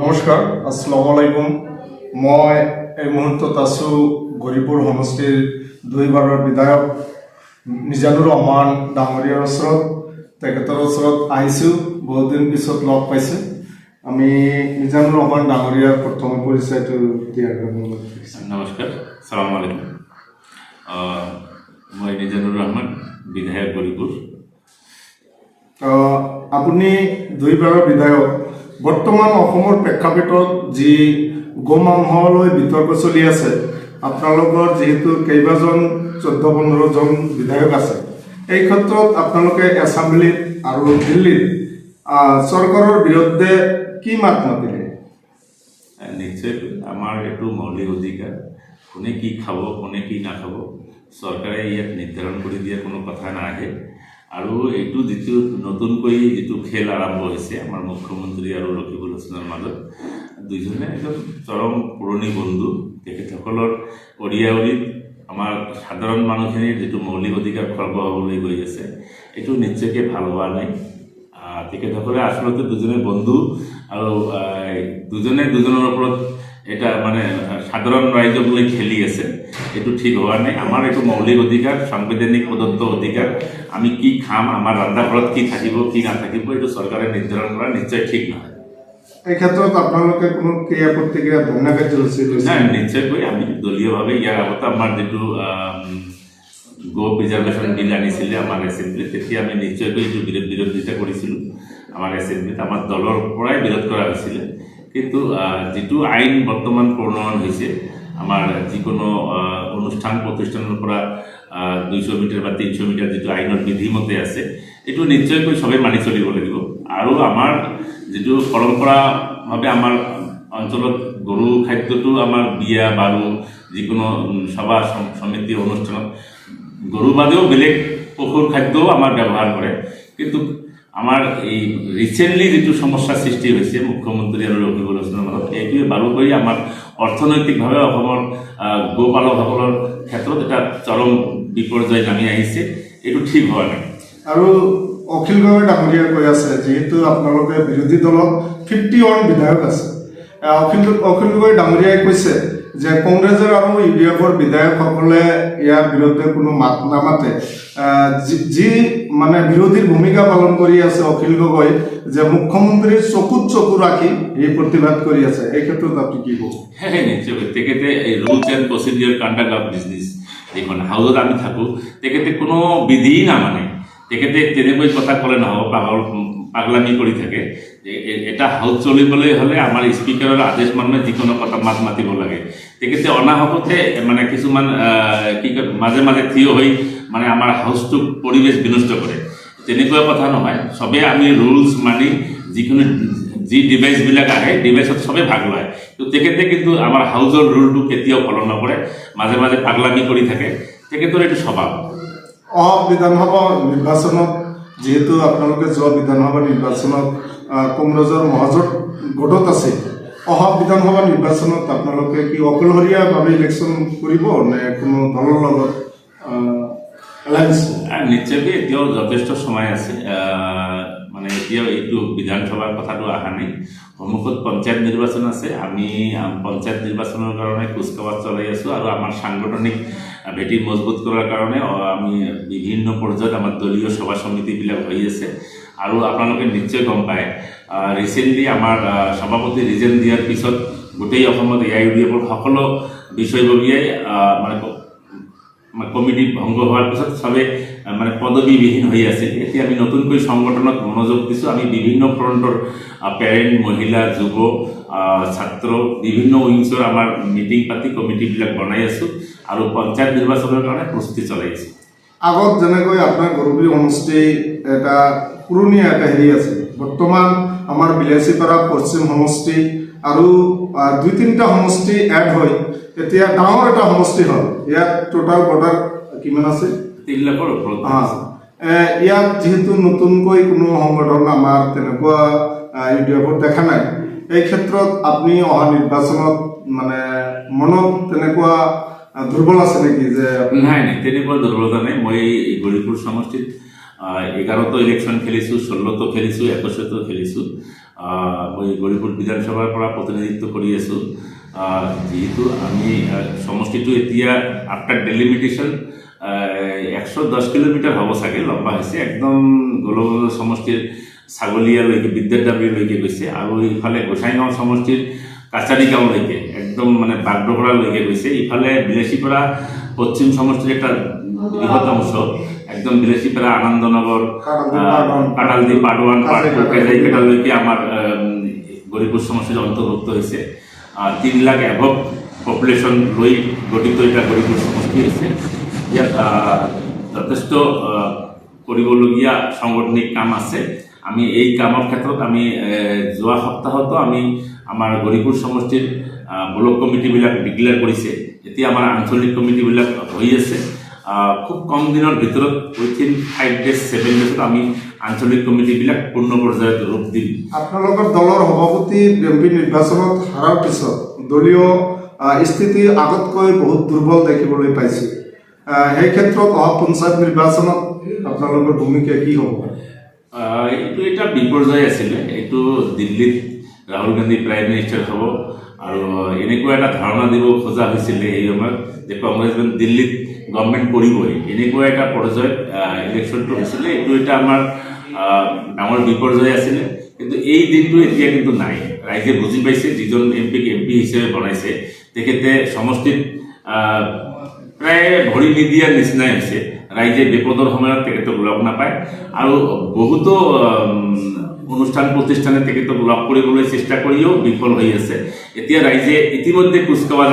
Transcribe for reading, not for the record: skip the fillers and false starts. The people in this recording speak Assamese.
নমস্কাৰ, আসসালামু আলাইকুম। মই এই মুহূৰ্তত আছোঁ গৌৰীপুৰ সমষ্টিৰ 2বাৰৰ বিধায়ক মিজানুৰ ৰহমান ডাঙৰীয়াৰ ওচৰত। তেখেতৰ ওচৰত আহিছোঁ, বহুদিন পিছত লগ পাইছে। আমি মিজানুৰ ৰহমান ডাঙৰীয়াৰ প্ৰথমে পৰিচয়টো দিয়াৰ কাৰণে নমস্কাৰ, সালাম আলাইকুম। মই মিজানুৰ ৰহমান, বিধায়ক গৌৰীপুৰ। আপুনি 2বাৰৰ বিধায়ক। বৰ্তমান অসমৰ প্ৰেক্ষাপটত যি গোমাংসলৈ বিতৰ্ক চলি আছে, আপোনালোকৰ যিহেতু কেইবাজন 14-15জন বিধায়ক আছে, এই ক্ষেত্ৰত আপোনালোকে এছেম্বলিত আৰু দিল্লীত চৰকাৰৰ বিৰুদ্ধে কি মাত মাতিলে? নিশ্চয় আমাৰ এইটো মৌলিক অধিকাৰ, কোনে কি খাব কোনে কি নাখাব চৰকাৰে ইয়াত নিৰ্ধাৰণ কৰি দিয়া কোনো কথা নাহে। আৰু এইটো যিটো নতুনকৈ যিটো খেল আৰম্ভ হৈছে আমাৰ মুখ্যমন্ত্ৰী আৰু ৰকিবুল হাছানৰ মাজত, দুইজনে একদম চৰম পুৰণি বন্ধু। তেখেতসকলৰ অৰিয়াৱৰীত আমাৰ সাধাৰণ মানুহখিনিৰ যিটো মৌলিক অধিকাৰ খৰ্ব হ'বলৈ গৈ আছে, এইটো নিশ্চয়কৈ ভাল হোৱা নাই। তেখেতসকলে আচলতে দুজনে বন্ধু আৰু দুজনে দুজনৰ ওপৰত এটা মানে সাধাৰণ ৰাইজক লৈ খেলি আছে, এইটো ঠিক হোৱা নাই। আমাৰ এইটো মৌলিক অধিকাৰ, সাংবিধানিক প্ৰদত্ত অধিকাৰ। আমি কি খাম, আমাৰ ৰন্ধাঘৰত কি থাকিব কি নাথাকিব, এইটো চৰকাৰে নিৰ্ধাৰণ কৰা নিশ্চয় ঠিক নহয়। এই ক্ষেত্ৰত আপোনালোকে কোনো ক্ৰিয়া প্ৰতিক্ৰিয়া ধৰ্ণা কাৰ্যসূচী লৈছে? নাই, নিশ্চয়কৈ আমি দলীয়ভাৱে ইয়াৰ আগতে আমাৰ যিটো গো প্ৰিজাৰ্ভেশ্যন বিল আনিছিলে আমাৰ এছেম্বলিত, তেতিয়া আমি নিশ্চয়কৈ এইটো বিৰোধিতা কৰিছিলোঁ। আমাৰ এছেম্বলিত আমাৰ দলৰ পৰাই বিৰোধ কৰা হৈছিলে। কিন্তু যিটো আইন বৰ্তমান প্ৰণয়ন হৈছে, আমাৰ যিকোনো অনুষ্ঠান প্ৰতিষ্ঠানৰ পৰা 200 মিটাৰ বা 300 মিটাৰ যিটো আইনৰ বিধিমতে আছে, এইটো নিশ্চয়কৈ সবেই মানি চলিব লাগিব। আৰু আমাৰ যিটো পৰম্পৰাভাৱে আমাৰ অঞ্চলত গৰু খাদ্যটো আমাৰ বিয়া বাৰু যিকোনো সভা সমিতি অনুষ্ঠানত গৰু বাদেও বেলেগ পশুৰ খাদ্যও আমাৰ ব্যৱহাৰ কৰে। কিন্তু আমাৰ এই ৰিচেণ্টলি যিটো সমস্যাৰ সৃষ্টি হৈছে মুখ্যমন্ত্ৰী আৰু ৰকিবুল হাছানৰ মাজত, এইটোৱে বাৰুকৈ আমাৰ অৰ্থনৈতিকভাৱে অসমৰ গোপালকসকলৰ ক্ষেত্ৰত এটা চৰম বিপৰ্যয় নামি আহিছে, এইটো ঠিক হোৱা নাই। আৰু অখিল গগৈ ডাঙৰীয়াই কৈ আছে, যিহেতু আপোনালোকে বিৰোধী দলত 51 বিধায়ক আছে, অখিল গগৈ ডাঙৰীয়াই কৈছে যে কংগ্ৰেছৰ আৰু UDF-ৰ বিধায়কসকলে ইয়াৰ বিৰুদ্ধে কোনো মাত নামাতে। যি মানে বিৰোধীৰ ভূমিকা পালন কৰি আছে অখিল গগৈ, যে মুখ্যমন্ত্ৰীৰ চকুত চকু ৰাখি এই প্ৰতিবাদ কৰি আছে, এই ক্ষেত্ৰত আপুনি কি ক'ব? নিশ্চয়কৈ তেখেতে এই rules and procedure conduct of business যিখন হাউচত আমি থাকোঁ, তেখেতে কোনো বিধি নামানে। তেখেতে তেনেকৈ কথা ক'লে নহ'ব, পাগলামি কৰি থাকে। এটা হাউচ চলিবলৈ হ'লে আমাৰ স্পীকাৰৰ আদেশ মানে যিকোনো কথা মাত মাতিব লাগে। তেখেতে অনাহকতে মানে কিছুমান কি কয় মাজে মাজে থিয় হৈ মানে আমাৰ হাউচটোক পৰিৱেশ বিনষ্ট কৰে, তেনেকুৱা কথা নহয়। চবেই আমি ৰুলছ মানি যিকোনো যি ডিভাইচবিলাক আহে ডিভাইচত চবেই ভাগ লয়। তো তেখেতে কিন্তু আমাৰ হাউচৰ ৰুলটো কেতিয়াও ফল' নকৰে, মাজে মাজে পাগলামি কৰি থাকে। তেখেতৰ এইটো স্বভাৱ। অহা বিধানসভা নিৰ্বাচনত যিহেতু আপোনালোকে যোৱা বিধানসভা নিৰ্বাচনত কংগ্ৰেছৰ মহাজোঁট গঢ়ত আছে, অহা বিধানসভা নিৰ্বাচনত আপোনালোকে কি অকলশৰীয়াভাৱে ইলেকশ্যন কৰিব নে কোনো দলৰ লগত এলায়েন্স? নিশ্চয়কৈ এতিয়াও যথেষ্ট সময় আছে। মানে এতিয়াও এইটো বিধানসভাৰ কথাটো অহা নাই। সন্মুখত পঞ্চায়ত নিৰ্বাচন আছে। আমি পঞ্চায়ত নিৰ্বাচনৰ কাৰণে কুচকাৱাজ চলাই আছোঁ আৰু আমাৰ সাংগঠনিক ভেটি মজবুত কৰাৰ কাৰণে আমি বিভিন্ন পৰ্যায়ত আমাৰ দলীয় সভা সমিতিবিলাক হৈ আছে। আৰু আপোনালোকে নিশ্চয় গম পায়, ৰিচেণ্টলি আমাৰ সভাপতি ৰিজেন দিয়াৰ পিছত গোটেই অসমত AIUDF-ৰ সকলো বিষয়ববীয়াই মানে কমিটি ভংগ হোৱাৰ পিছত চবেই মানে পদবীবিহীন হৈ আছিল। এতিয়া আমি নতুনকৈ সংগঠনত মনোযোগ দিছোঁ। আমি বিভিন্ন ফ্ৰণ্টৰ পেৰেণ্ট, মহিলা, যুৱ, ছাত্ৰ বিভিন্ন উইংছৰ আমাৰ মিটিং পাতি কমিটিবিলাক বনাই আছোঁ আৰু পঞ্চায়ত নিৰ্বাচনৰ কাৰণে প্ৰস্তুতি চলাই আছোঁ। আগত যেনেকৈ আপোনাৰ গৌৰীপুৰ সমষ্টি এটা পুৰণীয়া এটা হেৰি আছে, বৰ্তমান আমাৰ বিলাচীপাৰা পশ্চিম সমষ্টি আৰু 2-3টা সমষ্টি এড হৈ এতিয়া ডাঙৰ এটা সমষ্টি হ'ল। ইয়াত টোটাল ভোটাৰ কিমান আছে? 3 লাখৰ ওপৰত। ইয়াত যিহেতু নতুনকৈ কোনো সংগঠন আমাৰ তেনেকুৱা UDF-ত দেখা নাই, এই ক্ষেত্ৰত আপুনি অহা নিৰ্বাচনত মানে মনত তেনেকুৱা দুৰ্বল আছে নেকি? যে নাই, তেনেকুৱা দুৰ্বলতা নাই। মই গৌৰীপুৰ সমষ্টিত 11তো ইলেকশ্যন খেলিছোঁ, 16তো খেলিছোঁ, 21তো খেলিছোঁ। মই গৌৰীপুৰ বিধানসভাৰ পৰা প্ৰতিনিধিত্ব কৰি আছোঁ। যিহেতু আমি সমষ্টিটো এতিয়া আফটাৰ ডেলিমিটেশ্যন 110 কিলোমিটাৰ হ'ব চাগে লম্বা হৈছে, একদম গোলগঞ্জ সমষ্টিৰ ছাগলীয়ালৈকে বিদ্যাদাবৰীলৈকে গৈছে, আৰু ইফালে গোসাইগাঁও সমষ্টিৰ কাছাৰী গাঁৱলৈকে একদম মানে বাগডগৰালৈকে গৈছে। ইফালে বিলাসীপাৰা পশ্চিম সমষ্টিৰ এটা বৃহৎ অংশ, একদম বিলাসীপাৰা আনন্দনগৰ, কাটালদি, পাডোয়ান, পাটপুৰ, কেজাইকেটালৈকে আমাৰ গৌৰীপুৰ সমষ্টিৰ অন্তৰ্ভুক্ত হৈছে। 3 লাখ এভব পপুলেশ্যন লৈ গঠিত এটা গৌৰীপুৰ সমষ্টি হৈছে। ইয়াত যথেষ্ট কৰিবলগীয়া সাংগঠনিক কাম আছে। আমি এই কামৰ ক্ষেত্ৰত আমি যোৱা সপ্তাহতো আমি আমাৰ গৌৰীপুৰ সমষ্টিৰ ব্লক কমিটিবিলাক ডিক্লেয়াৰ কৰিছে। এতিয়া আমাৰ আঞ্চলিক কমিটিবিলাক হৈ আছে। খুব কম দিনৰ ভিতৰত উইথিন 5 days 7 days আমি আঞ্চলিক কমিটিবিলাক পূৰ্ণ পৰ্যায়ত ৰূপ দিম। আপোনালোকৰ দলৰ সভাপতি বিএমপি নিৰ্বাচনত হাৰাৰ পিছত দলীয় স্থিতি আগতকৈ বহুত দুৰ্বল দেখিবলৈ পাইছে। সেই ক্ষেত্ৰত অহা পঞ্চায়ত নিৰ্বাচনত আপোনালোকৰ ভূমিকা কি হ'ব? এইটো এটা বিপৰ্যয় আছিলে। এইটো দিল্লীত ৰাহুল গান্ধী প্ৰাইম মিনিষ্টাৰ হ'ব, আৰু এনেকুৱা এটা ধাৰণা দিব খোজা হৈছিলে এই সময়ত যে কংগ্ৰেছ দিল্লীত গভৰ্ণমেণ্ট কৰিবই, এনেকুৱা এটা পৰ্যায়ত ইলেকশ্যনটো হৈছিলে। এইটো এটা আমাৰ ডাঙৰ বিপৰ্যয় আছিলে। কিন্তু এই দিনটো এতিয়া কিন্তু নাই। ৰাইজে বুজি পাইছে, যিজন এমপিক এমপি হিচাপে বনাইছে তেখেতে সমষ্টিত প্ৰায় ভৰি নিদিয়াৰ নিচিনাই হৈছে। ৰাইজে বিপদৰ সময়ত তেখেতক লগ নাপায়, আৰু বহুতো অনুষ্ঠান প্ৰতিষ্ঠানে তেখেতক লগ কৰিবলৈ চেষ্টা কৰিও বিফল হৈ আছে। এতিয়া ৰাইজে ইতিমধ্যে কুচকাৱাজ